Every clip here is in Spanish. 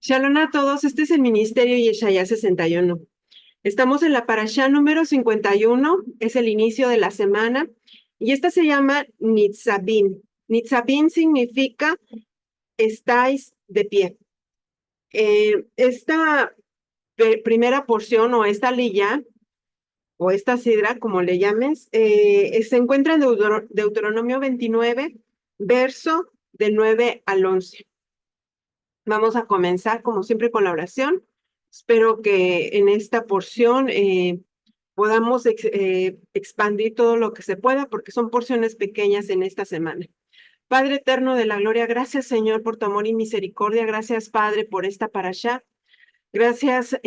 Shalom a todos, este es el Ministerio Yeshaya 61. Estamos en la parashá número 51, es el inicio de la semana, y esta se llama Nitzabim. Nitzabim significa estáis de pie. Esta primera porción o esta liyá, o esta sidra, como le llames, se encuentra en Deuteronomio 29, verso del 9 al 11. Vamos a comenzar, como siempre, con la oración. Espero que en esta porción podamos expandir todo lo que se pueda, porque son porciones pequeñas en esta semana. Padre eterno de la gloria, gracias, Señor, por tu amor y misericordia. Gracias, Padre, por esta parashá. Gracias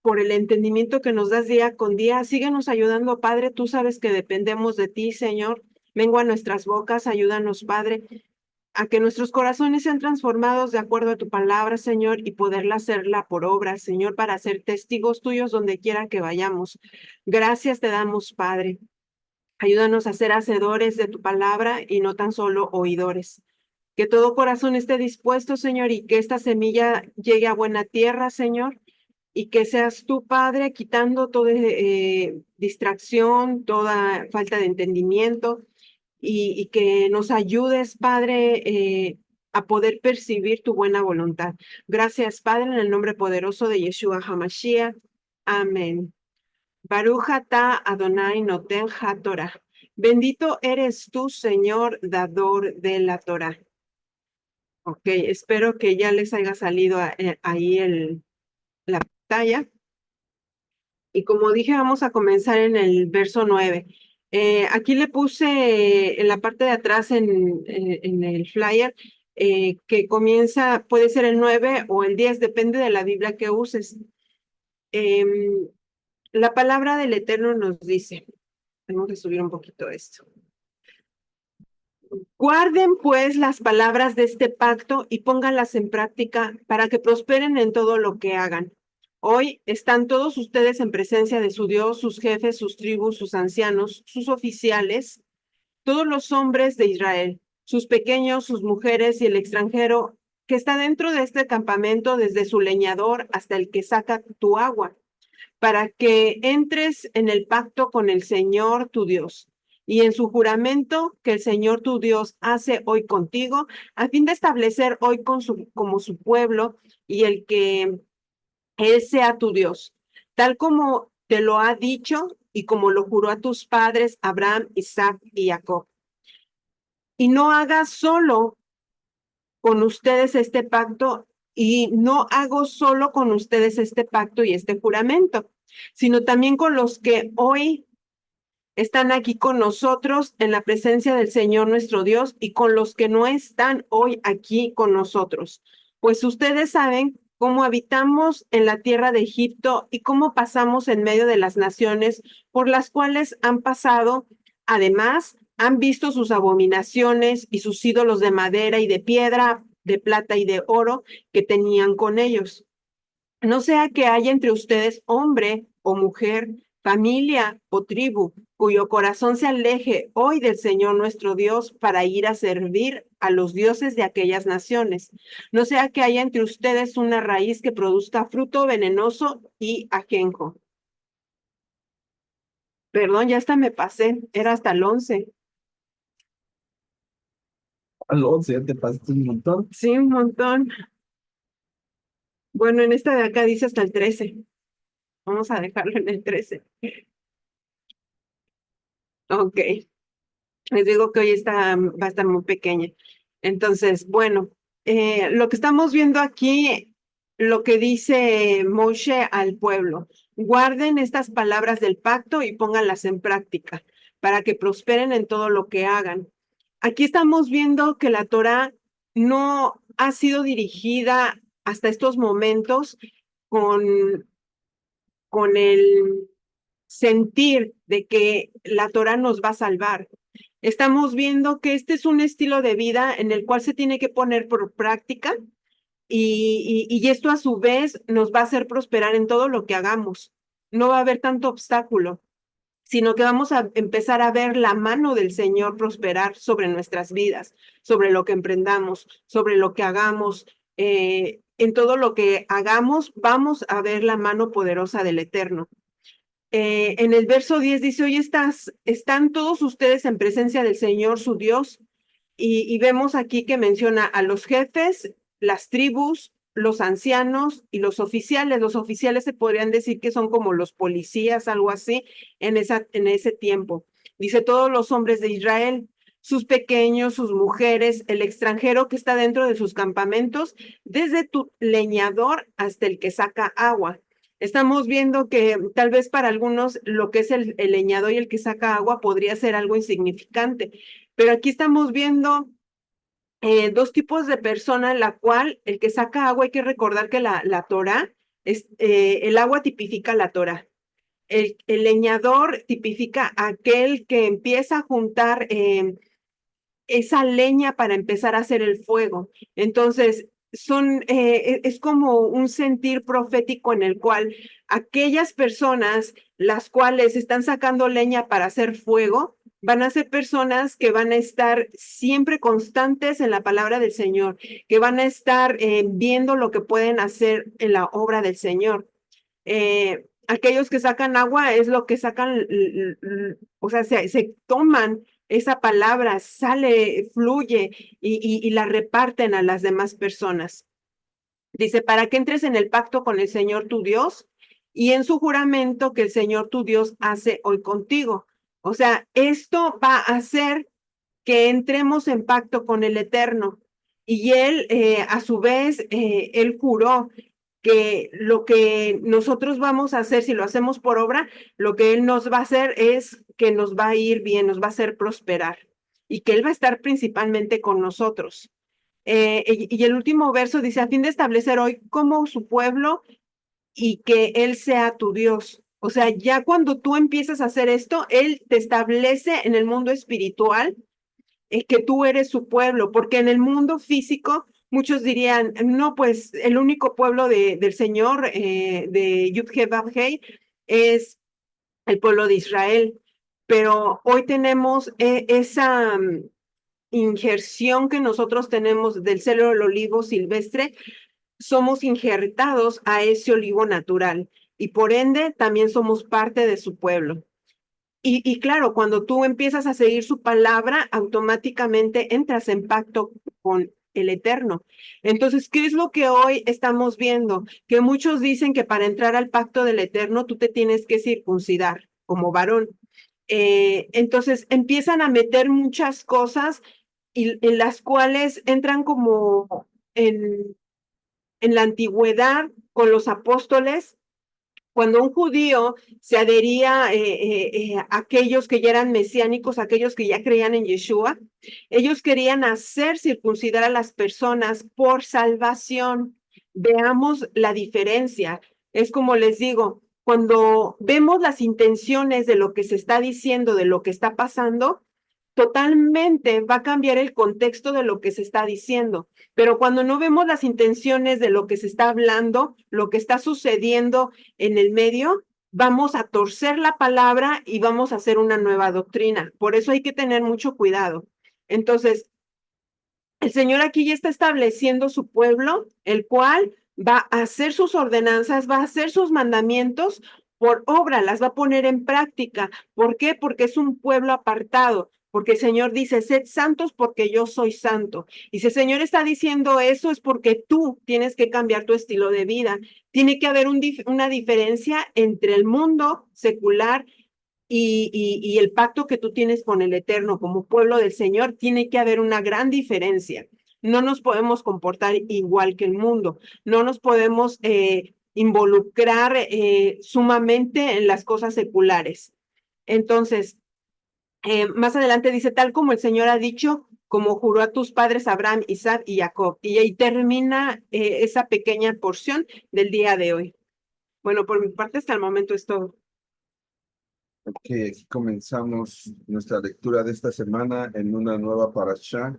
por el entendimiento que nos das día con día. Síguenos ayudando, Padre. Tú sabes que dependemos de ti, Señor. Vengo a nuestras bocas, ayúdanos, Padre, a que nuestros corazones sean transformados de acuerdo a tu palabra, Señor, y poderla hacerla por obra, Señor, para ser testigos tuyos donde quiera que vayamos. Gracias te damos, Padre. Ayúdanos a ser hacedores de tu palabra y no tan solo oidores. Que todo corazón esté dispuesto, Señor, y que esta semilla llegue a buena tierra, Señor, y que seas tú, Padre, quitando toda distracción, toda falta de entendimiento, y que nos ayudes, Padre, a poder percibir tu buena voluntad. Gracias, Padre, en el nombre poderoso de Yeshua HaMashiach. Amén. Baruch atah Adonai noten haTorah. Bendito eres tú, Señor, dador de la Torah. Ok, espero que ya les haya salido ahí la pantalla. Y como dije, vamos a comenzar en el verso 9. Aquí le puse en la parte de atrás en el flyer que comienza, puede ser el 9 o el 10, depende de la Biblia que uses. La palabra del Eterno nos dice, tenemos que subir un poquito esto. Guarden pues las palabras de este pacto y pónganlas en práctica para que prosperen en todo lo que hagan. Hoy están todos ustedes en presencia de su Dios, sus jefes, sus tribus, sus ancianos, sus oficiales, todos los hombres de Israel, sus pequeños, sus mujeres y el extranjero que está dentro de este campamento, desde su leñador hasta el que saca tu agua, para que entres en el pacto con el Señor tu Dios y en su juramento que el Señor tu Dios hace hoy contigo, a fin de establecer hoy como su pueblo y el que Él sea tu Dios, tal como te lo ha dicho y como lo juró a tus padres Abraham, Isaac y Jacob. Y no hagas solo con ustedes este pacto, y no hago solo con ustedes este pacto y este juramento, sino también con los que hoy están aquí con nosotros en la presencia del Señor nuestro Dios y con los que no están hoy aquí con nosotros. Pues ustedes saben cómo habitamos en la tierra de Egipto y cómo pasamos en medio de las naciones por las cuales han pasado. Además, han visto sus abominaciones y sus ídolos de madera y de piedra, de plata y de oro que tenían con ellos. No sea que haya entre ustedes hombre o mujer, familia o tribu, cuyo corazón se aleje hoy del Señor nuestro Dios para ir a servir a los dioses de aquellas naciones. No sea que haya entre ustedes una raíz que produzca fruto venenoso y ajenjo. Perdón, ya hasta me pasé, era hasta el 11. Al 11 ya te pasaste un montón. Sí, un montón. Bueno, en esta de acá dice hasta el 13. Vamos a dejarlo en el 13. Ok. Les digo que hoy va a estar muy pequeña. Entonces, bueno, lo que estamos viendo aquí, lo que dice Moshe al pueblo, guarden estas palabras del pacto y pónganlas en práctica para que prosperen en todo lo que hagan. Aquí estamos viendo que la Torá no ha sido dirigida hasta estos momentos con, con el sentir de que la Torá nos va a salvar. Estamos viendo que este es un estilo de vida en el cual se tiene que poner por práctica y esto a su vez nos va a hacer prosperar en todo lo que hagamos. No va a haber tanto obstáculo, sino que vamos a empezar a ver la mano del Señor prosperar sobre nuestras vidas, sobre lo que emprendamos, sobre lo que hagamos. en todo lo que hagamos, vamos a ver la mano poderosa del Eterno. En el verso 10 dice, hoy están todos ustedes en presencia del Señor, su Dios, y vemos aquí que menciona a los jefes, las tribus, los ancianos y los oficiales. Los oficiales se podrían decir que son como los policías, algo así, en ese tiempo. Dice todos los hombres de Israel, sus pequeños, sus mujeres, el extranjero que está dentro de sus campamentos, desde tu leñador hasta el que saca agua. Estamos viendo que tal vez para algunos lo que es el leñador y el que saca agua podría ser algo insignificante, pero aquí estamos viendo dos tipos de personas, la cual el que saca agua, hay que recordar que la Torah, el agua tipifica la Torah. El leñador tipifica aquel que empieza a juntar esa leña para empezar a hacer el fuego. Entonces, es como un sentir profético en el cual aquellas personas, las cuales están sacando leña para hacer fuego, van a ser personas que van a estar siempre constantes en la palabra del Señor, que van a estar viendo lo que pueden hacer en la obra del Señor. Aquellos que sacan agua es lo que sacan, o sea, se toman esa palabra, sale, fluye y la reparten a las demás personas. Dice, para que entres en el pacto con el Señor tu Dios y en su juramento que el Señor tu Dios hace hoy contigo. O sea, esto va a hacer que entremos en pacto con el Eterno. Y él, a su vez, él juró que lo que nosotros vamos a hacer, si lo hacemos por obra, lo que Él nos va a hacer es que nos va a ir bien, nos va a hacer prosperar y que Él va a estar principalmente con nosotros. Y el último verso dice, a fin de establecer hoy como su pueblo y que Él sea tu Dios. O sea, ya cuando tú empiezas a hacer esto, Él te establece en el mundo espiritual que tú eres su pueblo, porque en el mundo físico muchos dirían, no, pues el único pueblo del Señor, de Yud-He-Vav-Hei, es el pueblo de Israel. Pero hoy tenemos esa injerción que nosotros tenemos del celo del olivo silvestre, somos injertados a ese olivo natural y por ende también somos parte de su pueblo. Y claro, cuando tú empiezas a seguir su palabra, automáticamente entras en pacto con el Eterno. Entonces, ¿qué es lo que hoy estamos viendo? Que muchos dicen que para entrar al pacto del Eterno tú te tienes que circuncidar como varón. Entonces, empiezan a meter muchas cosas en las cuales entran como en la antigüedad con los apóstoles cuando un judío se adhería a aquellos que ya eran mesiánicos, aquellos que ya creían en Yeshua, ellos querían hacer circuncidar a las personas por salvación. Veamos la diferencia. Es como les digo, cuando vemos las intenciones de lo que se está diciendo, de lo que está pasando, totalmente va a cambiar el contexto de lo que se está diciendo. Pero cuando no vemos las intenciones de lo que se está hablando, lo que está sucediendo en el medio, vamos a torcer la palabra y vamos a hacer una nueva doctrina. Por eso hay que tener mucho cuidado. Entonces, el Señor aquí ya está estableciendo su pueblo, el cual va a hacer sus ordenanzas, va a hacer sus mandamientos por obra, las va a poner en práctica. ¿Por qué? Porque es un pueblo apartado. Porque el Señor dice, sed santos porque yo soy santo. Y si el Señor está diciendo eso es porque tú tienes que cambiar tu estilo de vida. Tiene que haber una diferencia entre el mundo secular y el pacto que tú tienes con el Eterno como pueblo del Señor, tiene que haber una gran diferencia. No nos podemos comportar igual que el mundo, no nos podemos involucrar sumamente en las cosas seculares. Entonces, más adelante dice, tal como el Señor ha dicho, como juró a tus padres Abraham, Isaac y Jacob. Y ahí termina esa pequeña porción del día de hoy. Bueno, por mi parte hasta el momento es todo. Que aquí comenzamos nuestra lectura de esta semana en una nueva parashá,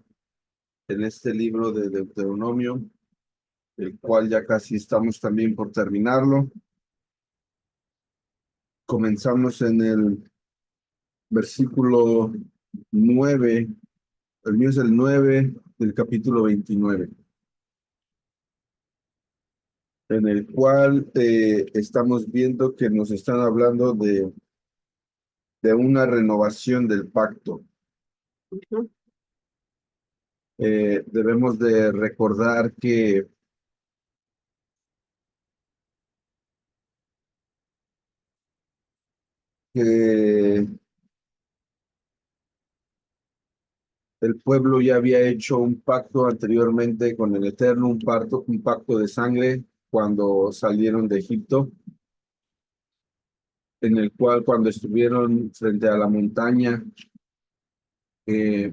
en este libro de Deuteronomio, el cual ya casi estamos también por terminarlo. Comenzamos en el versículo 9, el mío es el 9 del capítulo 29. en el cual estamos viendo que nos están hablando de una renovación del pacto. Ujú. Debemos de recordar que el pueblo ya había hecho un pacto anteriormente con el Eterno, un pacto de sangre cuando salieron de Egipto, en el cual cuando estuvieron frente a la montaña,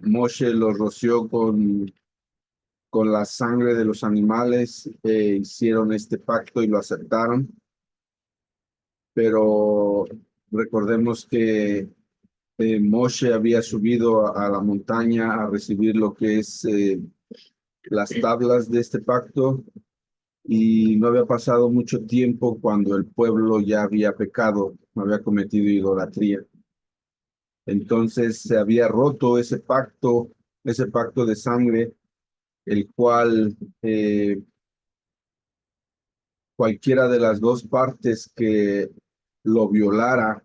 Moshe los roció con la sangre de los animales, hicieron este pacto y lo aceptaron, pero recordemos que Moshe había subido a la montaña a recibir lo que es las tablas de este pacto y no había pasado mucho tiempo cuando el pueblo ya había pecado, había cometido idolatría. Entonces se había roto ese pacto de sangre, el cual cualquiera de las dos partes que lo violara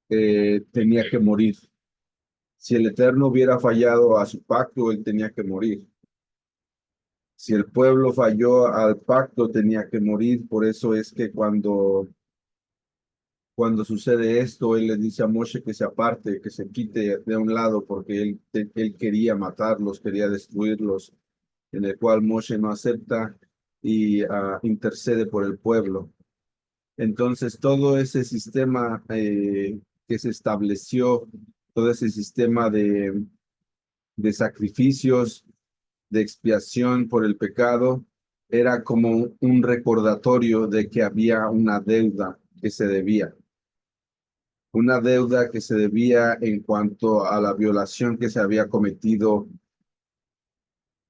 tenía que morir. Si el Eterno hubiera fallado a su pacto, él tenía que morir. Si el pueblo falló al pacto, tenía que morir. Por eso es que cuando sucede esto, él le dice a Moshe que se aparte, que se quite de un lado, porque él quería matarlos, quería destruirlos, en el cual Moshe no acepta y intercede por el pueblo. Entonces, todo ese sistema que se estableció, todo ese sistema de sacrificios, de expiación por el pecado, era como un recordatorio de que había una deuda que se debía. Una deuda que se debía en cuanto a la violación que se había cometido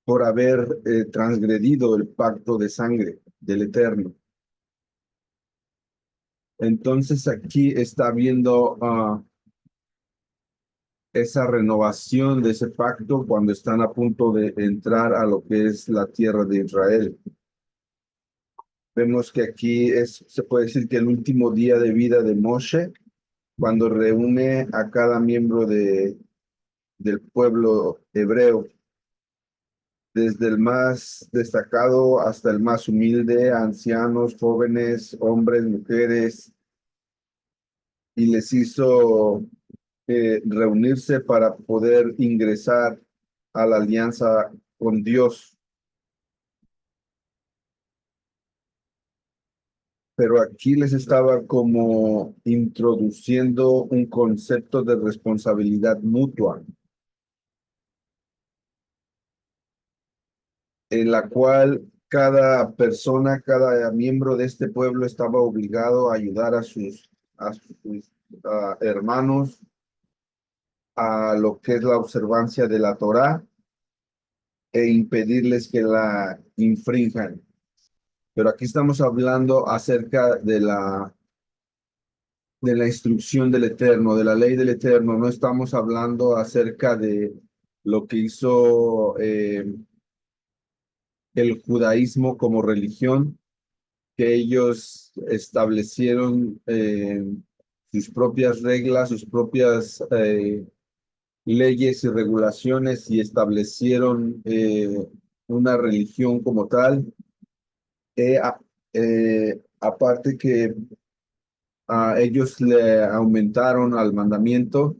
por haber transgredido el pacto de sangre del Eterno. Entonces aquí está viendo esa renovación de ese pacto cuando están a punto de entrar a lo que es la tierra de Israel. Vemos que aquí se puede decir que el último día de vida de Moshe, cuando reúne a cada miembro del pueblo hebreo, desde el más destacado hasta el más humilde, ancianos, jóvenes, hombres, mujeres, y les hizo reunirse para poder ingresar a la alianza con Dios. Pero aquí les estaba como introduciendo un concepto de responsabilidad mutua, en la cual cada persona, cada miembro de este pueblo estaba obligado a ayudar a sus hermanos a lo que es la observancia de la Torá e impedirles que la infrinjan. Pero aquí estamos hablando acerca de la instrucción del Eterno, de la ley del Eterno. No estamos hablando acerca de lo que hizo el judaísmo como religión, que ellos establecieron sus propias reglas, sus propias leyes y regulaciones y establecieron una religión como tal. Eh, a- aparte que ellos le aumentaron al mandamiento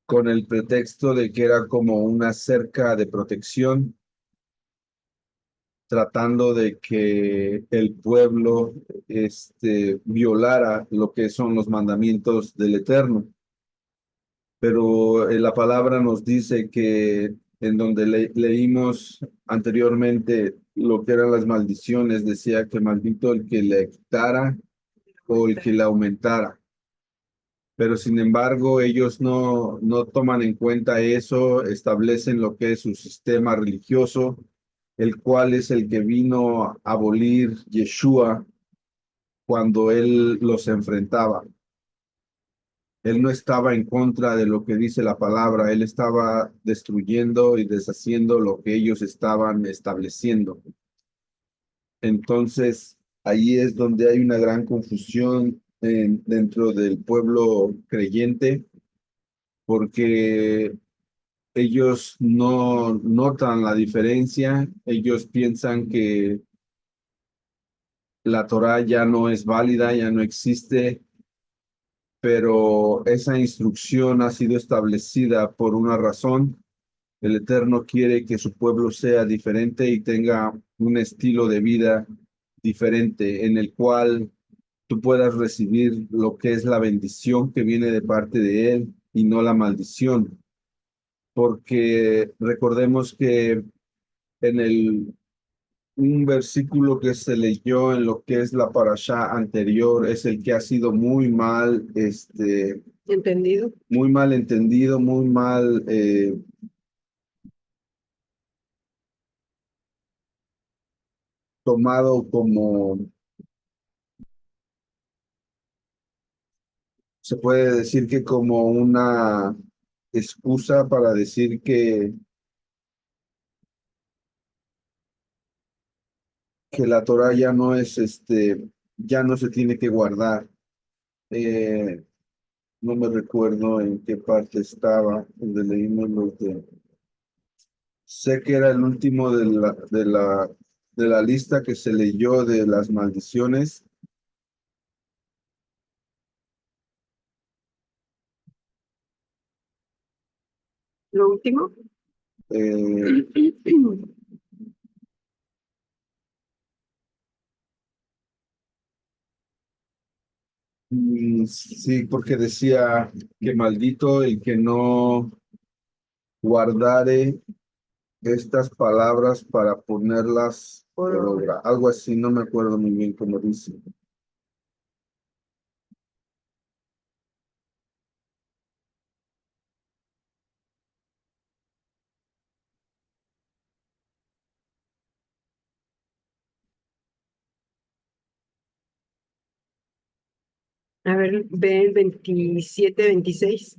con el pretexto de que era como una cerca de protección, tratando de que el pueblo violara lo que son los mandamientos del Eterno. Pero la palabra nos dice que en donde leímos anteriormente lo que eran las maldiciones, decía que maldito el que le quitara o el que le aumentara. Pero sin embargo, ellos no toman en cuenta eso, establecen lo que es su sistema religioso, el cual es el que vino a abolir Yeshua cuando él los enfrentaba. Él no estaba en contra de lo que dice la palabra, él estaba destruyendo y deshaciendo lo que ellos estaban estableciendo. Entonces, ahí es donde hay una gran confusión dentro del pueblo creyente, porque ellos no notan la diferencia, ellos piensan que la Torá ya no es válida, ya no existe, pero esa instrucción ha sido establecida por una razón. El Eterno quiere que su pueblo sea diferente y tenga un estilo de vida diferente en el cual tú puedas recibir lo que es la bendición que viene de parte de Él y no la maldición. Porque recordemos que en un versículo que se leyó en lo que es la parashá anterior es el que ha sido ¿Entendido? muy mal entendido, muy mal tomado como, se puede decir que como una excusa para decir que la Torah ya no es, ya no se tiene que guardar. Eh, no me recuerdo en qué parte estaba, donde leímos los de, sé que era el último de la lista que se leyó de las maldiciones. Lo último. Eh, sí, porque decía que maldito el que no guardare estas palabras para ponerlas por obra. Algo así, no me acuerdo muy bien cómo dice. A ver, ve el 27, 26.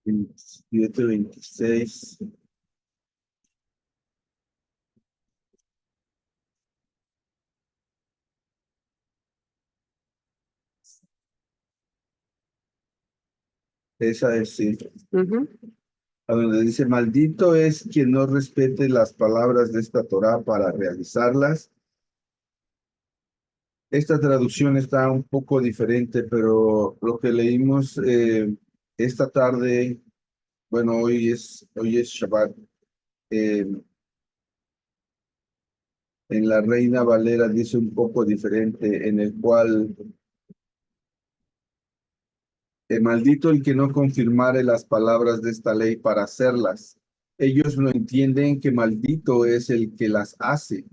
27, 26. Esa es, sí. Ujú. A donde dice, maldito es quien no respete las palabras de esta Torá para realizarlas. Esta traducción está un poco diferente, pero lo que leímos esta tarde, bueno, hoy es Shabbat, eh, en la Reina Valera dice un poco diferente, en el cual maldito el que no confirmare las palabras de esta ley para hacerlas. Ellos no entienden que maldito es el que las hace.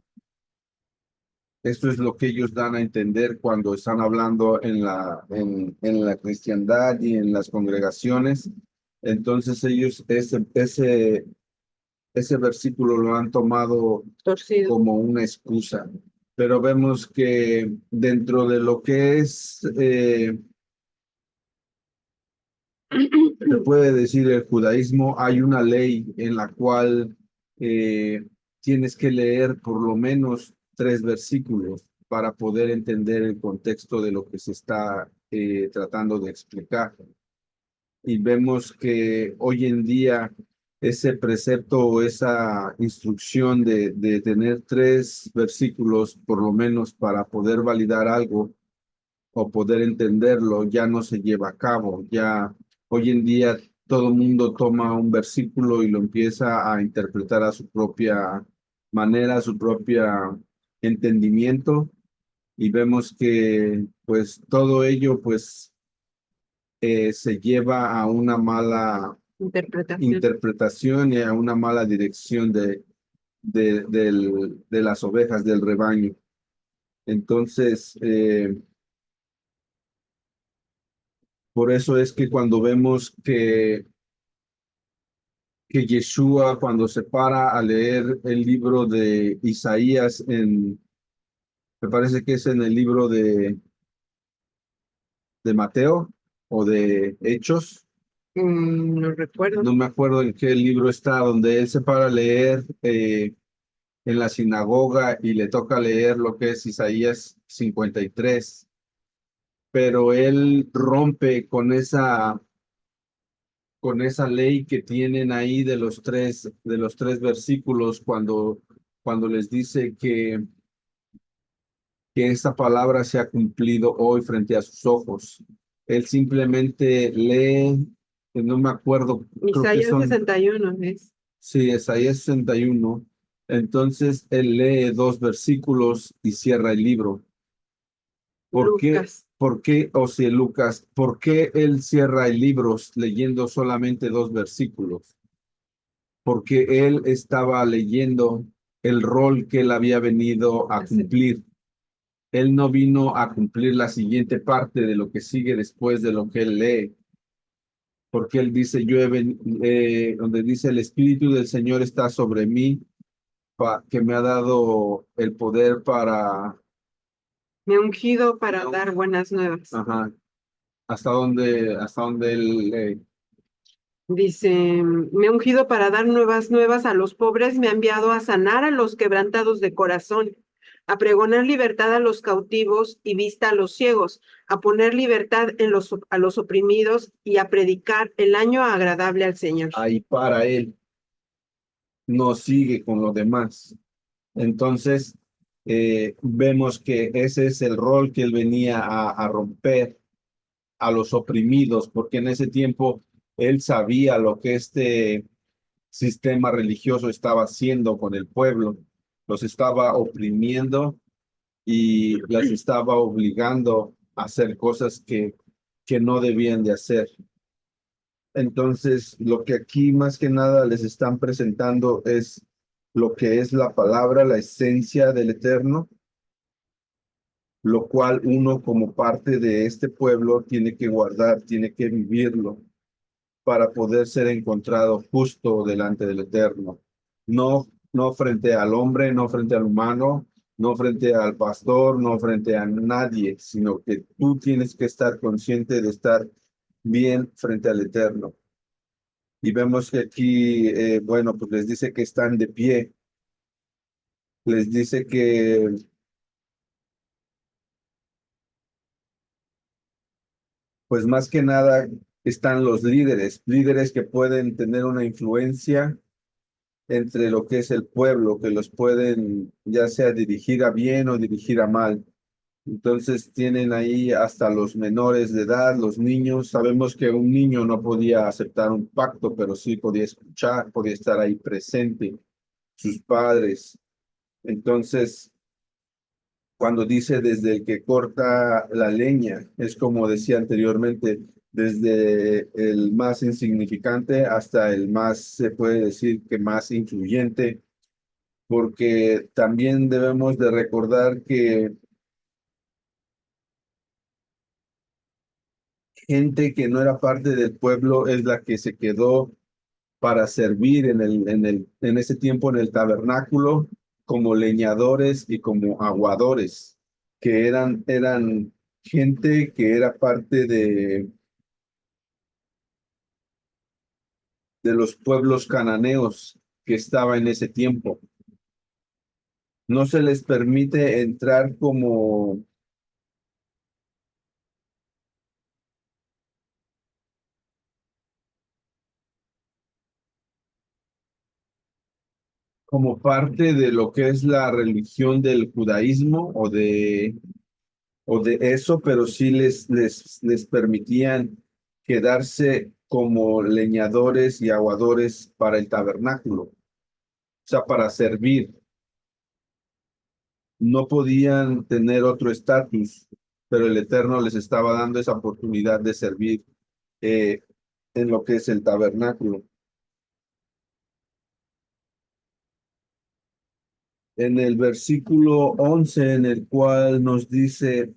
Esto es lo que ellos dan a entender cuando están hablando en la cristiandad y en las congregaciones. Entonces ellos ese versículo lo han tomado Torcido. como una excusa. Pero vemos que dentro de lo que es, se puede decir el judaísmo, hay una ley en la cual tienes que leer por lo menos 3 versículos para poder entender el contexto de lo que se está tratando de explicar. Y vemos que hoy en día ese precepto o esa instrucción de tener 3 versículos por lo menos para poder validar algo o poder entenderlo ya no se lleva a cabo. Ya hoy en día todo el mundo toma un versículo y lo empieza a interpretar a su propia manera, a su propia entendimiento, y vemos que pues todo ello pues se lleva a una mala Interpretación. interpretación y a una mala dirección de las ovejas del rebaño. Entonces, por eso es que cuando vemos que Yeshua, cuando se para a leer el libro de Isaías, me parece que es en el libro de Mateo o de Hechos, No recuerdo. No me acuerdo en qué libro está, donde él se para a leer en la sinagoga y le toca leer lo que es Isaías 53, pero él rompe con esa ley que tienen ahí de los tres versículos cuando les dice que esa palabra se ha cumplido hoy frente a sus ojos. Él simplemente lee, no me acuerdo, creo que Isaías son, 61 es sí, Isaías 61. Entonces él lee dos versículos y cierra el libro. Lucas. ¿Por qué, o sea, Lucas, por qué él cierra el libro leyendo solamente dos versículos? Porque él estaba leyendo el rol que él había venido a Así. cumplir. Él no vino a cumplir la siguiente parte de lo que sigue después de lo que él lee, porque él dice, donde dice, el Espíritu del Señor está sobre mí, que me ha dado el poder para, Me he ungido para dar buenas nuevas. ajá, hasta donde él lee. Dice, me ha ungido para dar nuevas a los pobres, me ha enviado a sanar a los quebrantados de corazón, a pregonar libertad a los cautivos y vista a los ciegos, a poner libertad a los oprimidos y a predicar el año agradable al Señor. Ahí para él, no sigue con lo demás. Entonces, vemos que ese es el rol que él venía a romper a los oprimidos, porque en ese tiempo él sabía lo que este sistema religioso estaba haciendo con el pueblo. Los estaba oprimiendo y las estaba obligando a hacer cosas que no debían de hacer. Entonces, lo que aquí más que nada les están presentando es lo que es la palabra, la esencia del Eterno, lo cual uno como parte de este pueblo tiene que guardar, tiene que vivirlo para poder ser encontrado justo delante del Eterno. No frente al hombre, no frente al humano, no frente al pastor, no frente a nadie, sino que tú tienes que estar consciente de estar bien frente al Eterno. Y vemos que aquí, bueno, pues les dice que están de pie, les dice que, pues más que nada, están los líderes, líderes que pueden tener una influencia entre lo que es el pueblo, que los pueden ya sea dirigir a bien o dirigir a mal. Entonces tienen ahí hasta los menores de edad, los niños. Sabemos que un niño no podía aceptar un pacto, pero sí podía escuchar, podía estar ahí presente, sus padres. Entonces, cuando dice desde el que corta la leña, es como decía anteriormente, desde el más insignificante hasta el más, se puede decir que más influyente, porque también debemos de recordar que gente que no era parte del pueblo es la que se quedó para servir en ese tiempo en el tabernáculo como leñadores y como aguadores, que eran gente que era parte de los pueblos cananeos que estaba en ese tiempo. No se les permite entrar como parte de lo que es la religión del judaísmo o de eso, pero sí les permitían quedarse como leñadores y aguadores para el tabernáculo, o sea, para servir. No podían tener otro estatus, pero el Eterno les estaba dando esa oportunidad de servir eh, en lo que es el tabernáculo. En el versículo 11, en el cual nos dice,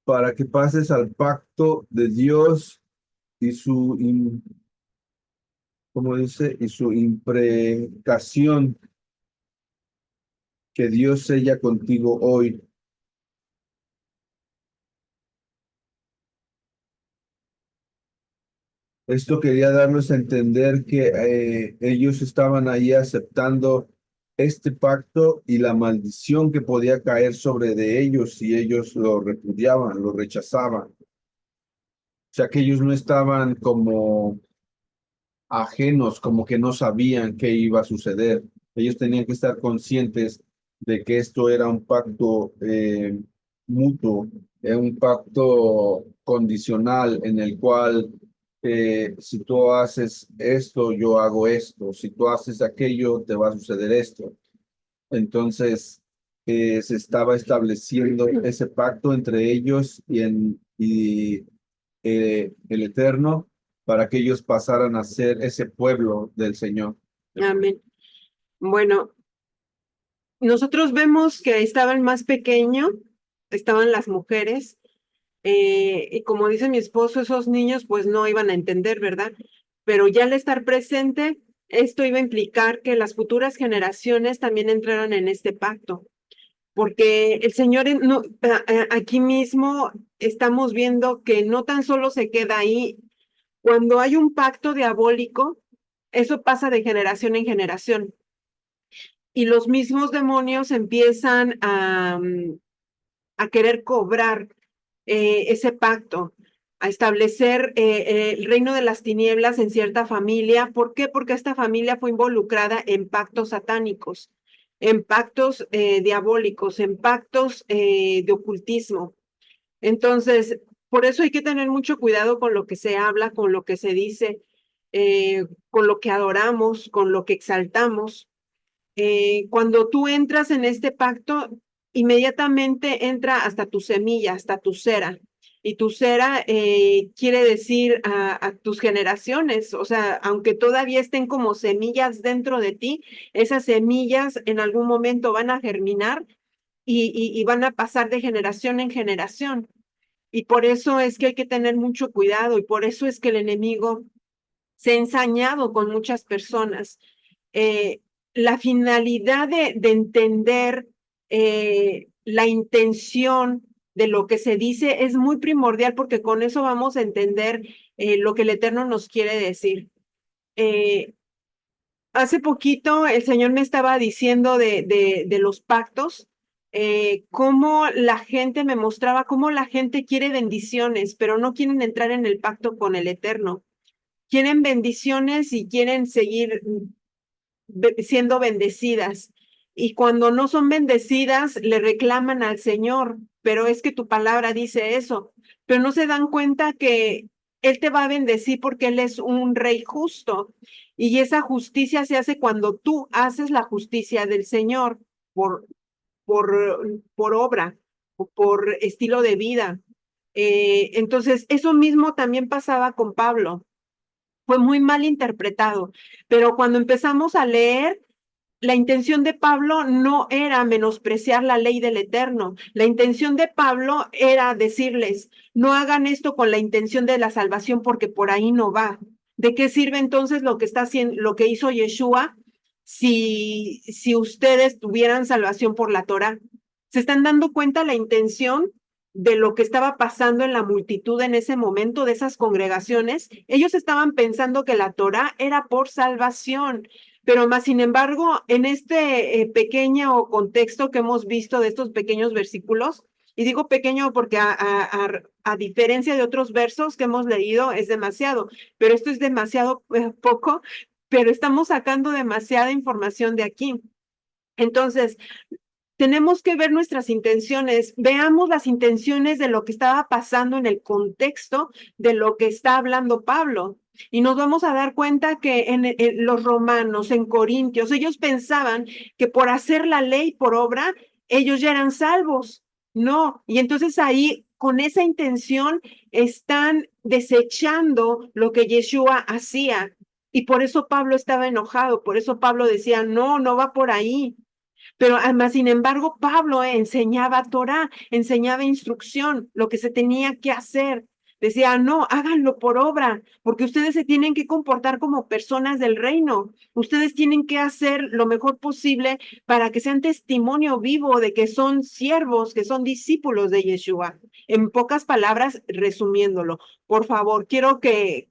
para que pases al pacto de Dios y como dice, y su imprecación que Dios sella contigo hoy. Esto quería darles a entender que ellos estaban ahí aceptando este pacto y la maldición que podía caer sobre de ellos si ellos lo repudiaban, lo rechazaban. O sea que ellos no estaban como ajenos, como que no sabían qué iba a suceder. Ellos tenían que estar conscientes de que esto era un pacto mutuo, un pacto condicional en el cual si tú haces esto, yo hago esto, si tú haces aquello, te va a suceder esto. Entonces, se estaba estableciendo ese pacto entre ellos y el Eterno para que ellos pasaran a ser ese pueblo del Señor. Amén. Bueno, nosotros vemos que estaba el más pequeño, estaban las mujeres, y como dice mi esposo, esos niños pues no iban a entender, ¿verdad? Pero ya al estar presente, esto iba a implicar que las futuras generaciones también entraran en este pacto, porque el Señor no, aquí mismo estamos viendo que no tan solo se queda ahí, cuando hay un pacto diabólico, eso pasa de generación en generación y los mismos demonios empiezan a querer cobrar ese pacto, a establecer el reino de las tinieblas en cierta familia. ¿Por qué? Porque esta familia fue involucrada en pactos satánicos, en pactos diabólicos, en pactos de ocultismo. Entonces, por eso hay que tener mucho cuidado con lo que se habla, con lo que se dice, con lo que adoramos, con lo que exaltamos. Cuando tú entras en este pacto, inmediatamente entra hasta tu semilla, hasta tu cera. Y tu cera quiere decir a tus generaciones, o sea, aunque todavía estén como semillas dentro de ti, esas semillas en algún momento van a germinar y van a pasar de generación en generación. Y por eso es que hay que tener mucho cuidado y por eso es que el enemigo se ha ensañado con muchas personas. Eh, la finalidad de entender la intención de lo que se dice es muy primordial porque con eso vamos a entender lo que el Eterno nos quiere decir. Eh, hace poquito el Señor me estaba diciendo de los pactos, cómo la gente me mostraba, cómo la gente quiere bendiciones, pero no quieren entrar en el pacto con el Eterno. Quieren bendiciones y quieren seguir siendo bendecidas. Y cuando no son bendecidas, le reclaman al Señor, pero es que tu palabra dice eso, pero no se dan cuenta que Él te va a bendecir porque Él es un rey justo. Y esa justicia se hace cuando tú haces la justicia del Señor por, por obra o por estilo de vida. Entonces, eso mismo también pasaba con Pablo. Fue muy mal interpretado, pero cuando empezamos a leer, la intención de Pablo no era menospreciar la ley del Eterno. La intención de Pablo era decirles, no hagan esto con la intención de la salvación porque por ahí no va. ¿De qué sirve entonces lo que está haciendo, lo que hizo Yeshua si ustedes tuvieran salvación por la Torah? ¿Se están dando cuenta la intención de lo que estaba pasando en la multitud en ese momento de esas congregaciones? Ellos estaban pensando que la Torah era por salvación, pero más sin embargo, en este pequeño contexto que hemos visto de estos pequeños versículos, y digo pequeño porque a diferencia de otros versos que hemos leído es demasiado, pero esto es demasiado poco, pero estamos sacando demasiada información de aquí. Entonces, tenemos que ver nuestras intenciones, veamos las intenciones de lo que estaba pasando en el contexto de lo que está hablando Pablo. Y nos vamos a dar cuenta que en los romanos, en Corintios, ellos pensaban que por hacer la ley por obra, ellos ya eran salvos. No, y entonces ahí, con esa intención, están desechando lo que Yeshua hacía. Y por eso Pablo estaba enojado, por eso Pablo decía, no, no va por ahí. Pero además, sin embargo, Pablo enseñaba Torah, enseñaba instrucción, lo que se tenía que hacer. Decía, no, háganlo por obra, porque ustedes se tienen que comportar como personas del reino. Ustedes tienen que hacer lo mejor posible para que sean testimonio vivo de que son siervos, que son discípulos de Yeshua. En pocas palabras, resumiéndolo, por favor, quiero que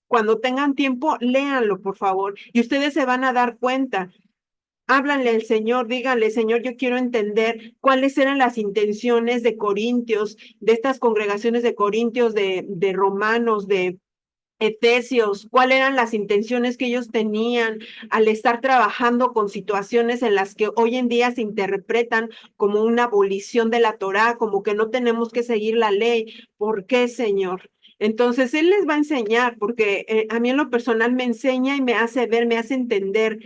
cuando tengan tiempo, léanlo, por favor, y ustedes se van a dar cuenta. Háblanle al Señor, díganle, Señor, yo quiero entender cuáles eran las intenciones de Corintios, de estas congregaciones de Corintios, de Romanos, de Efesios, cuáles eran las intenciones que ellos tenían al estar trabajando con situaciones en las que hoy en día se interpretan como una abolición de la Torá, como que no tenemos que seguir la ley. ¿Por qué, Señor? Entonces, Él les va a enseñar, porque a mí en lo personal me enseña y me hace ver, me hace entender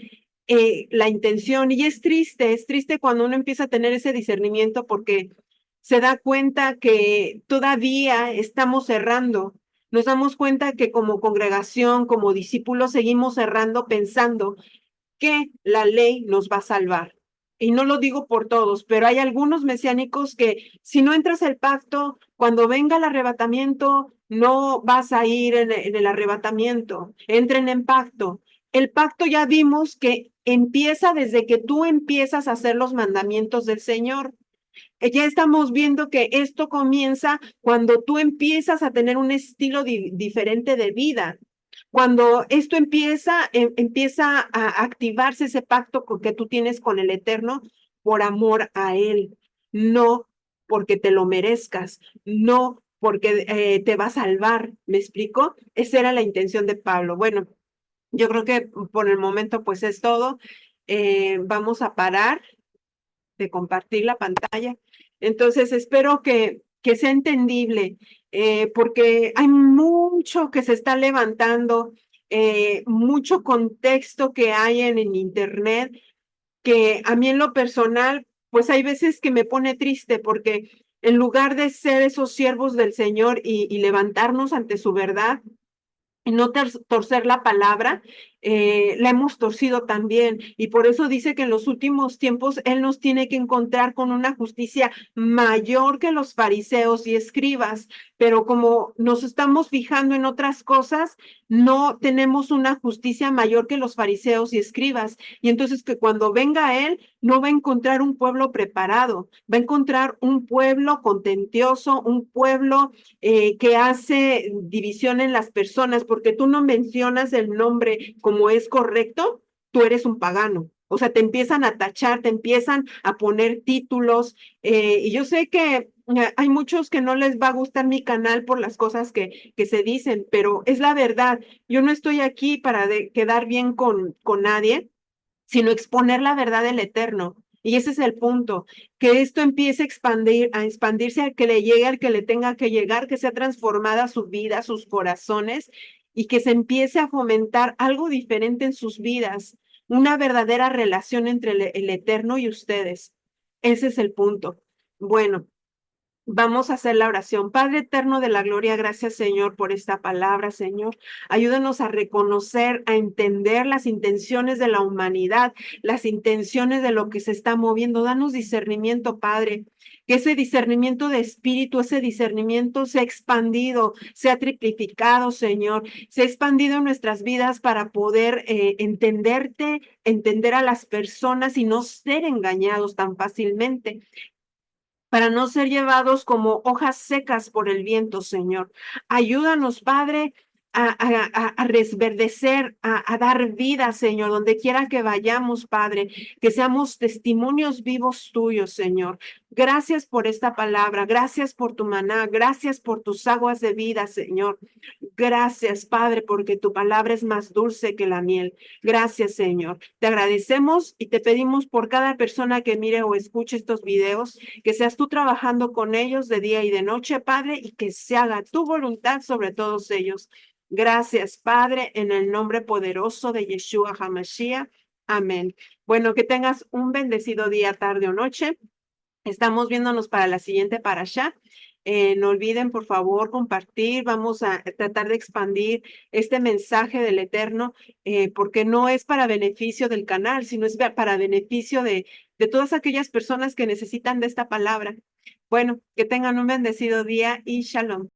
la intención. Y es triste cuando uno empieza a tener ese discernimiento porque se da cuenta que todavía estamos errando. Nos damos cuenta que como congregación, como discípulos, seguimos errando pensando que la ley nos va a salvar. Y no lo digo por todos, pero hay algunos mesiánicos que si no entras al pacto, cuando venga el arrebatamiento, no vas a ir en el arrebatamiento. Entren en pacto. El pacto ya vimos que empieza desde que tú empiezas a hacer los mandamientos del Señor. Ya estamos viendo que esto comienza cuando tú empiezas a tener un estilo diferente de vida. Cuando esto empieza a activarse ese pacto que tú tienes con el Eterno por amor a Él, no porque te lo merezcas, no porque te va a salvar. ¿Me explico? Esa era la intención de Pablo. Bueno, yo creo que por el momento pues es todo. Vamos a parar de compartir la pantalla. Entonces, espero que sea entendible, porque hay mucho que se está levantando, mucho contexto que hay en Internet, que a mí en lo personal, pues hay veces que me pone triste porque en lugar de ser esos siervos del Señor y levantarnos ante su verdad, y no torcer la palabra, la hemos torcido también. Y por eso dice que en los últimos tiempos Él nos tiene que encontrar con una justicia mayor que los fariseos y escribas. Pero como nos estamos fijando en otras cosas, no tenemos una justicia mayor que los fariseos y escribas. Y entonces que cuando venga Él, no va a encontrar un pueblo preparado, va a encontrar un pueblo contentioso, un pueblo que hace división en las personas, porque tú no mencionas el nombre como es correcto, tú eres un pagano. O sea, te empiezan a tachar, te empiezan a poner títulos. Y yo sé que hay muchos que no les va a gustar mi canal por las cosas que se dicen, pero es la verdad. Yo no estoy aquí para quedar bien con nadie, sino exponer la verdad del Eterno. Y ese es el punto, que esto empiece a expandirse, a que le llegue al que le tenga que llegar, que sea transformada su vida, sus corazones, y que se empiece a fomentar algo diferente en sus vidas, una verdadera relación entre el Eterno y ustedes. Ese es el punto. Bueno, vamos a hacer la oración. Padre eterno de la gloria, gracias Señor por esta palabra, Señor. Ayúdanos a reconocer, a entender las intenciones de la humanidad, las intenciones de lo que se está moviendo. Danos discernimiento, Padre. Que ese discernimiento de espíritu, ese discernimiento sea expandido, sea triplicado, Señor, sea expandido en nuestras vidas para poder entenderte, entender a las personas y no ser engañados tan fácilmente, para no ser llevados como hojas secas por el viento, Señor. Ayúdanos, Padre, a resverdecer, a dar vida, Señor, donde quiera que vayamos, Padre, que seamos testimonios vivos tuyos, Señor. Gracias por esta palabra, gracias por tu maná, gracias por tus aguas de vida, Señor. Gracias, Padre, porque tu palabra es más dulce que la miel. Gracias, Señor. Te agradecemos y te pedimos por cada persona que mire o escuche estos videos, que seas tú trabajando con ellos de día y de noche, Padre, y que se haga tu voluntad sobre todos ellos. Gracias, Padre, en el nombre poderoso de Yeshua HaMashiach. Amén. Bueno, que tengas un bendecido día, tarde o noche. Estamos viéndonos para la siguiente parashá. No olviden, por favor, compartir. Vamos a tratar de expandir este mensaje del Eterno, porque no es para beneficio del canal, sino es para beneficio de todas aquellas personas que necesitan de esta palabra. Bueno, que tengan un bendecido día y shalom.